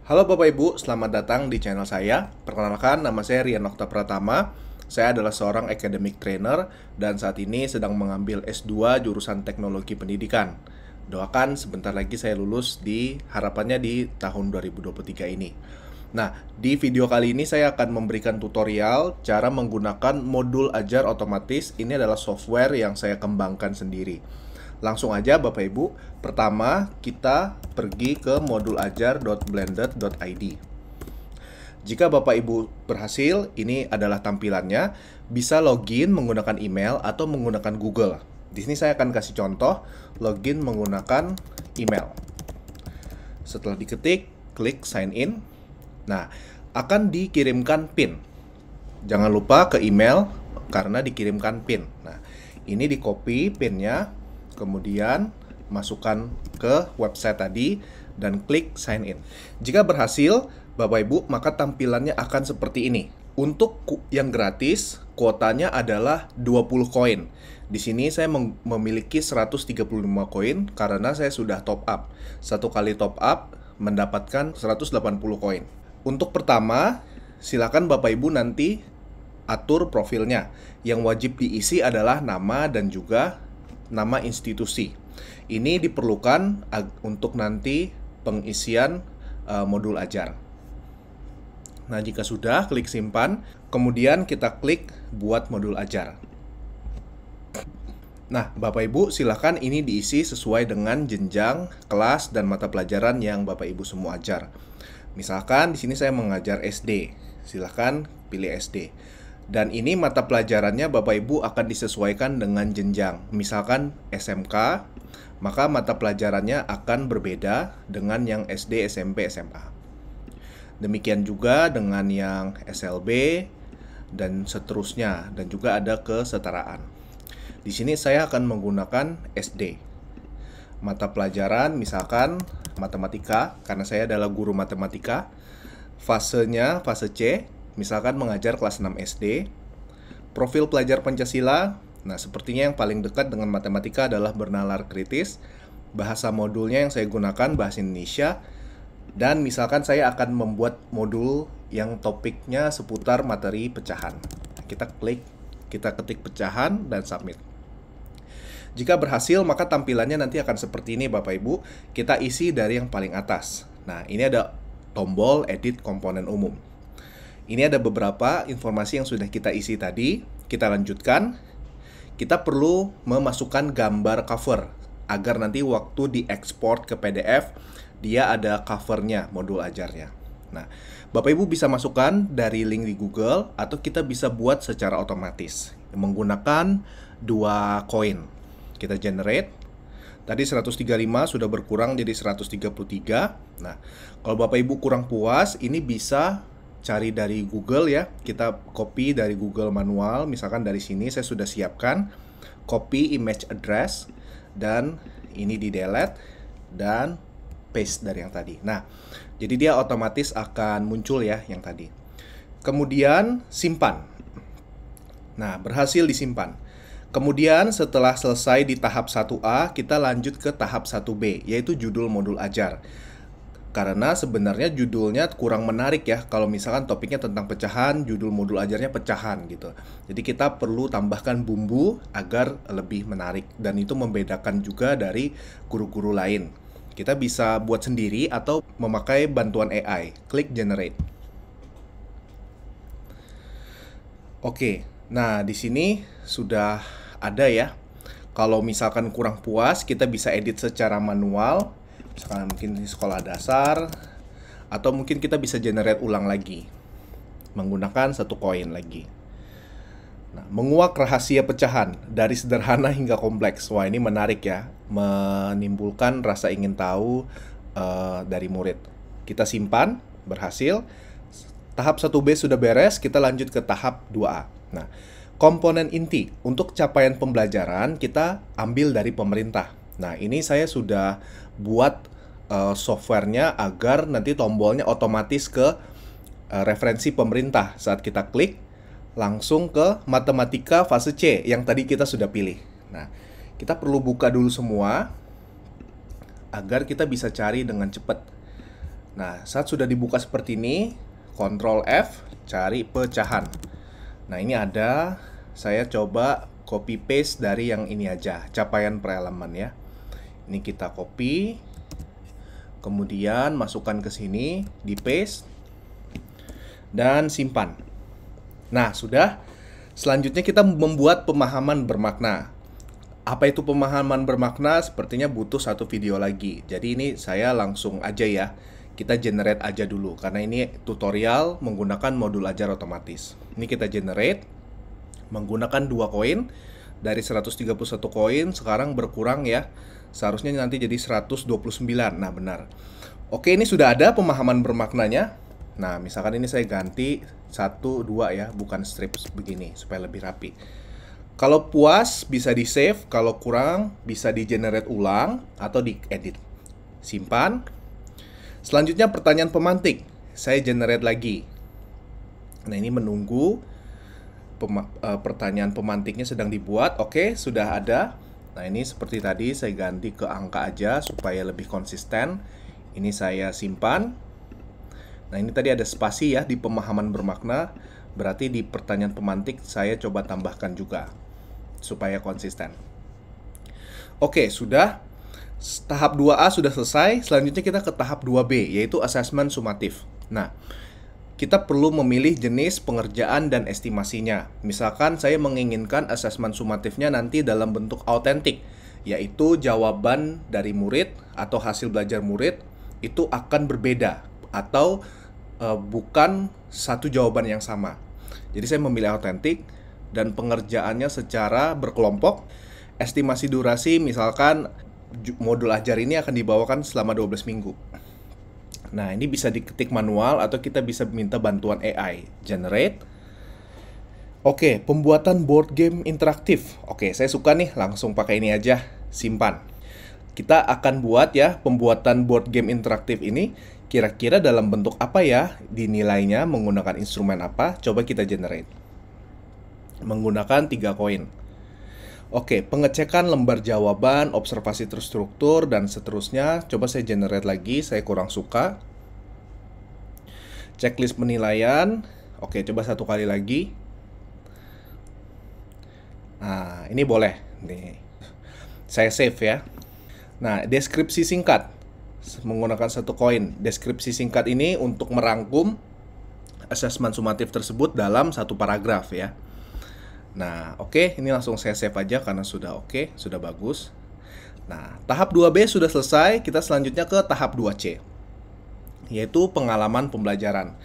Halo Bapak Ibu, selamat datang di channel saya. Perkenalkan, nama saya Rian Okta Pratama. Saya adalah seorang academic trainer dan saat ini sedang mengambil S2 jurusan Teknologi Pendidikan. Doakan sebentar lagi saya lulus harapannya di tahun 2023 ini. Nah, di video kali ini saya akan memberikan tutorial cara menggunakan modul ajar otomatis. Ini adalah software yang saya kembangkan sendiri. Langsung aja Bapak Ibu. Pertama, kita pergi ke modulajar.blender.id. Jika Bapak Ibu berhasil, ini adalah tampilannya. Bisa login menggunakan email atau menggunakan Google. Di sini saya akan kasih contoh login menggunakan email. Setelah diketik, klik sign in. Nah, akan dikirimkan PIN. Jangan lupa ke email karena dikirimkan PIN. Nah, ini di copy PIN-nya. Kemudian masukkan ke website tadi dan klik sign in. Jika berhasil, Bapak Ibu, maka tampilannya akan seperti ini. Untuk yang gratis, kuotanya adalah 20 koin. Di sini saya memiliki 135 koin karena saya sudah top up. Satu kali top up mendapatkan 180 koin. Untuk pertama, silakan Bapak Ibu nanti atur profilnya. Yang wajib diisi adalah nama dan juga nama institusi. Ini diperlukan untuk nanti pengisian modul ajar. Nah, jika sudah, klik simpan, kemudian kita klik buat modul ajar. Nah, Bapak Ibu, silakan ini diisi sesuai dengan jenjang, kelas, dan mata pelajaran yang Bapak Ibu semua ajar. Misalkan di sini saya mengajar SD, silakan pilih SD. Dan ini mata pelajarannya Bapak Ibu akan disesuaikan dengan jenjang. Misalkan SMK, maka mata pelajarannya akan berbeda dengan yang SD, SMP, SMA. Demikian juga dengan yang SLB dan seterusnya, dan juga ada kesetaraan. Di sini saya akan menggunakan SD. Mata pelajaran misalkan matematika, karena saya adalah guru matematika. Fasenya fase C. Misalkan mengajar kelas 6 SD. Profil pelajar Pancasila. Nah, sepertinya yang paling dekat dengan matematika adalah bernalar kritis. Bahasa modulnya yang saya gunakan bahasa Indonesia. Dan misalkan saya akan membuat modul yang topiknya seputar materi pecahan. Kita klik, kita ketik pecahan dan submit. Jika berhasil, maka tampilannya nanti akan seperti ini Bapak Ibu. Kita isi dari yang paling atas. Nah, ini ada tombol edit komponen umum. Ini ada beberapa informasi yang sudah kita isi tadi. Kita lanjutkan. Kita perlu memasukkan gambar cover agar nanti waktu diekspor ke PDF dia ada covernya modul ajarnya. Nah, Bapak Ibu bisa masukkan dari link di Google atau kita bisa buat secara otomatis menggunakan 2 koin. Kita generate. Tadi 135 sudah berkurang jadi 133. Nah, kalau Bapak Ibu kurang puas, ini bisa cari dari Google ya. Kita copy dari Google manual. Misalkan dari sini saya sudah siapkan copy image address dan ini di delete dan paste dari yang tadi. Nah, jadi dia otomatis akan muncul ya yang tadi. Kemudian simpan. Nah, berhasil disimpan. Kemudian setelah selesai di tahap 1A, kita lanjut ke tahap 1B, yaitu judul modul ajar. Karena sebenarnya judulnya kurang menarik ya. Kalau misalkan topiknya tentang pecahan, judul modul ajarnya pecahan gitu. Jadi kita perlu tambahkan bumbu agar lebih menarik. Dan itu membedakan juga dari guru-guru lain. Kita bisa buat sendiri atau memakai bantuan AI. Klik generate. Oke, nah di sini sudah ada ya. Kalau misalkan kurang puas, kita bisa edit secara manual. Misalkan mungkin di sekolah dasar, atau mungkin kita bisa generate ulang lagi menggunakan 1 koin lagi. Nah, menguak rahasia pecahan dari sederhana hingga kompleks. Wah, ini menarik ya, menimbulkan rasa ingin tahu dari murid. Kita simpan, berhasil. Tahap 1B sudah beres, kita lanjut ke tahap 2A. Nah, komponen inti untuk capaian pembelajaran kita ambil dari pemerintah. Nah, ini saya sudah buat softwarenya agar nanti tombolnya otomatis ke referensi pemerintah. Saat kita klik, langsung ke matematika fase C yang tadi kita sudah pilih. Nah, kita perlu buka dulu semua agar kita bisa cari dengan cepat. Nah, saat sudah dibuka seperti ini, Ctrl F, cari pecahan. Nah, ini ada, saya coba copy paste dari yang ini aja, capaian per elemen ya. Ini kita copy, kemudian masukkan ke sini, di paste, dan simpan. Nah, sudah. Selanjutnya kita membuat pemahaman bermakna. Apa itu pemahaman bermakna? Sepertinya butuh satu video lagi. Jadi ini saya langsung aja ya. Kita generate aja dulu, karena ini tutorial menggunakan modul ajar otomatis. Ini kita generate menggunakan 2 koin. Dari 131 koin sekarang berkurang ya. Seharusnya nanti jadi 129. Nah, benar. Oke, ini sudah ada pemahaman bermaknanya. Nah, misalkan ini saya ganti 1, 2 ya, bukan strip begini supaya lebih rapi. Kalau puas bisa di save, kalau kurang bisa di generate ulang atau di edit. Simpan. Selanjutnya pertanyaan pemantik. Saya generate lagi. Nah, ini menunggu pertanyaan pemantiknya sedang dibuat. Oke, sudah ada. Nah, ini seperti tadi saya ganti ke angka aja supaya lebih konsisten. Ini saya simpan. Nah, ini tadi ada spasi ya di pemahaman bermakna. Berarti di pertanyaan pemantik saya coba tambahkan juga supaya konsisten. Oke, sudah. Tahap 2A sudah selesai. Selanjutnya kita ke tahap 2B, yaitu asesmen sumatif. Nah, kita perlu memilih jenis pengerjaan dan estimasinya. Misalkan saya menginginkan asesmen sumatifnya nanti dalam bentuk autentik, yaitu jawaban dari murid atau hasil belajar murid itu akan berbeda atau bukan satu jawaban yang sama. Jadi saya memilih autentik dan pengerjaannya secara berkelompok. Estimasi durasi misalkan modul ajar ini akan dibawakan selama 12 minggu. Nah, ini bisa diketik manual atau kita bisa minta bantuan AI. Generate. Oke, pembuatan board game interaktif. Oke, saya suka nih, langsung pakai ini aja. Simpan. Kita akan buat ya pembuatan board game interaktif ini. Kira-kira dalam bentuk apa ya dinilainya, menggunakan instrumen apa? Coba kita generate. Menggunakan 3 koin. Oke, pengecekan lembar jawaban, observasi terstruktur, dan seterusnya. Coba saya generate lagi, saya kurang suka. Checklist penilaian. Oke, coba 1 kali lagi. Nah, ini boleh. Nih. Saya save ya. Nah, deskripsi singkat. Menggunakan 1 koin. Deskripsi singkat ini untuk merangkum asesmen sumatif tersebut dalam 1 paragraf ya. Nah, oke, ini langsung saya save aja karena sudah oke, sudah bagus. Nah, tahap 2B sudah selesai, kita selanjutnya ke tahap 2C, yaitu pengalaman pembelajaran.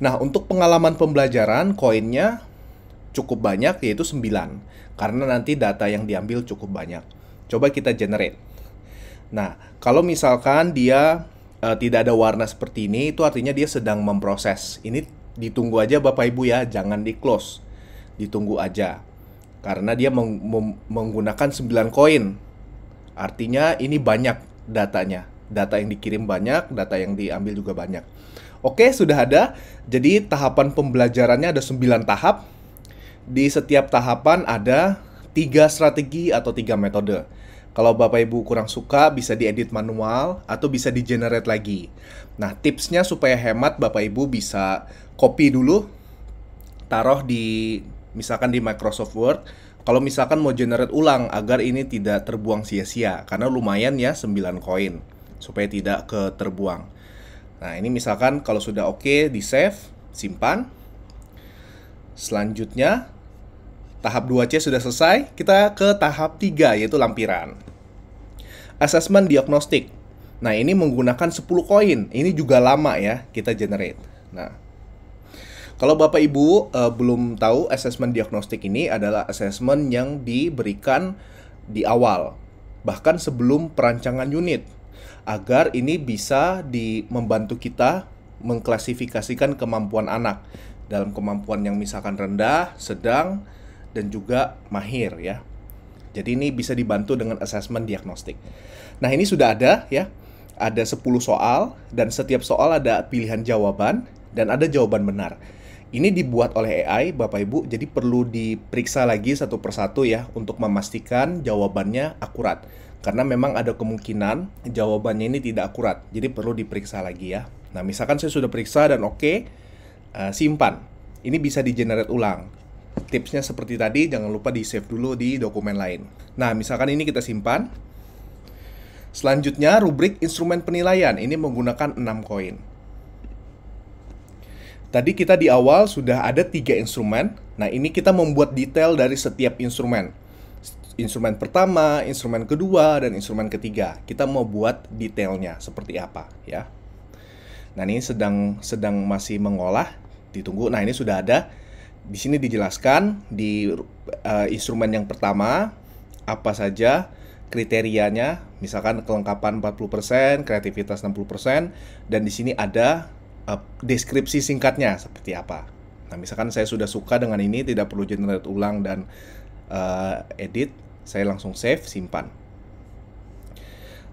Nah, untuk pengalaman pembelajaran, koinnya cukup banyak, yaitu 9, karena nanti data yang diambil cukup banyak. Coba kita generate. Nah, kalau misalkan dia tidak ada warna seperti ini, itu artinya dia sedang memproses. Ini ditunggu aja Bapak Ibu ya, jangan di close. Ditunggu aja. Karena dia menggunakan 9 koin. Artinya ini banyak datanya. Data yang dikirim banyak, data yang diambil juga banyak. Oke, sudah ada. Jadi tahapan pembelajarannya ada 9 tahap. Di setiap tahapan ada 3 strategi atau 3 metode. Kalau Bapak Ibu kurang suka, bisa diedit manual atau bisa di-generate lagi. Nah, tipsnya supaya hemat, Bapak Ibu bisa copy dulu, taruh di, misalkan di Microsoft Word. Kalau misalkan mau generate ulang, agar ini tidak terbuang sia-sia, karena lumayan ya 9 koin, supaya tidak terbuang. Nah, ini misalkan kalau sudah oke, di-save, simpan. Selanjutnya, tahap 2C sudah selesai, kita ke tahap 3, yaitu lampiran. Asesmen diagnostik. Nah, ini menggunakan 10 koin. Ini juga lama ya, kita generate. Nah, kalau Bapak Ibu belum tahu, asesmen diagnostik ini adalah asesmen yang diberikan di awal, bahkan sebelum perancangan unit, agar ini bisa membantu kita mengklasifikasikan kemampuan anak dalam kemampuan yang misalkan rendah, sedang, dan juga mahir ya. Jadi ini bisa dibantu dengan asesmen diagnostik. Nah, ini sudah ada ya. Ada 10 soal dan setiap soal ada pilihan jawaban dan ada jawaban benar. Ini dibuat oleh AI, Bapak Ibu, jadi perlu diperiksa lagi satu persatu ya untuk memastikan jawabannya akurat. Karena memang ada kemungkinan jawabannya ini tidak akurat, jadi perlu diperiksa lagi ya. Nah, misalkan saya sudah periksa dan oke, simpan. Ini bisa di-generate ulang. Tipsnya seperti tadi, jangan lupa di-save dulu di dokumen lain. Nah, misalkan ini kita simpan. Selanjutnya, rubrik instrumen penilaian. Ini menggunakan 6 koin. Tadi kita di awal sudah ada 3 instrumen. Nah, ini kita membuat detail dari setiap instrumen. Instrumen pertama, instrumen kedua, dan instrumen ketiga. Kita mau buat detailnya seperti apa, ya. Nah, ini sedang masih mengolah, ditunggu. Nah, ini sudah ada. Di sini dijelaskan di instrumen yang pertama apa saja kriterianya, misalkan kelengkapan 40%, kreativitas 60%, dan di sini ada deskripsi singkatnya seperti apa. Nah, misalkan saya sudah suka dengan ini, tidak perlu generate ulang dan edit, saya langsung save, simpan.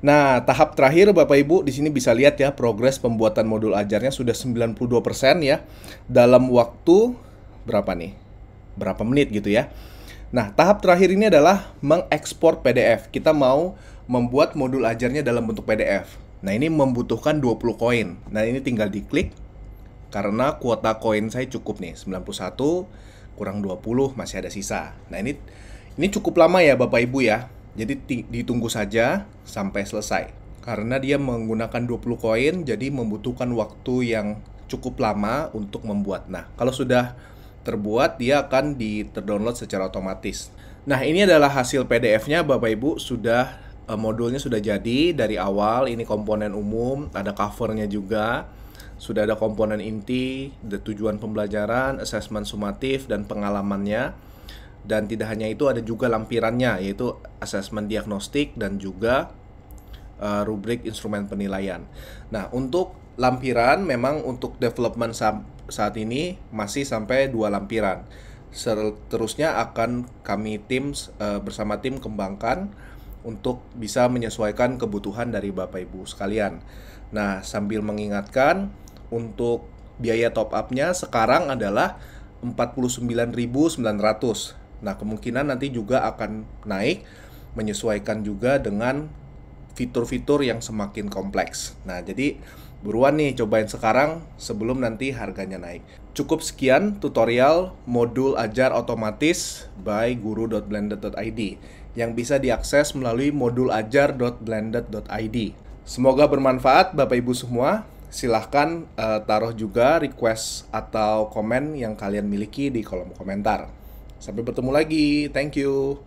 Nah, tahap terakhir Bapak Ibu di sini bisa lihat ya, progres pembuatan modul ajarnya sudah 92% ya. Dalam waktu berapa nih? Berapa menit gitu ya. Nah, tahap terakhir ini adalah mengekspor PDF. Kita mau membuat modul ajarnya dalam bentuk PDF. Nah, ini membutuhkan 20 koin. Nah, ini tinggal diklik karena kuota koin saya cukup nih, 91 kurang 20 masih ada sisa. Nah, ini cukup lama ya Bapak Ibu ya. Jadi ditunggu saja sampai selesai. Karena dia menggunakan 20 koin, jadi membutuhkan waktu yang cukup lama untuk membuat. Nah, kalau sudah terbuat, dia akan terdownload secara otomatis. Nah, ini adalah hasil PDF-nya Bapak Ibu. Modulnya sudah jadi dari awal. Ini komponen umum, ada covernya juga. Sudah ada komponen inti, tujuan pembelajaran, asesmen sumatif, dan pengalamannya. Dan tidak hanya itu, ada juga lampirannya, yaitu asesmen diagnostik dan juga rubrik instrumen penilaian. Nah, untuk lampiran memang untuk development saat ini masih sampai 2 lampiran. Seterusnya akan kami bersama tim kembangkan untuk bisa menyesuaikan kebutuhan dari Bapak Ibu sekalian. Nah, sambil mengingatkan, untuk biaya top up-nya sekarang adalah 49.900. Nah, kemungkinan nanti juga akan naik, menyesuaikan juga dengan fitur-fitur yang semakin kompleks. Nah, jadi buruan nih, cobain sekarang sebelum nanti harganya naik. Cukup sekian tutorial modul ajar otomatis by guru.blended.id yang bisa diakses melalui modulajar.blended.id. Semoga bermanfaat Bapak Ibu semua. Silahkan taruh juga request atau komen yang kalian miliki di kolom komentar. Sampai bertemu lagi. Thank you.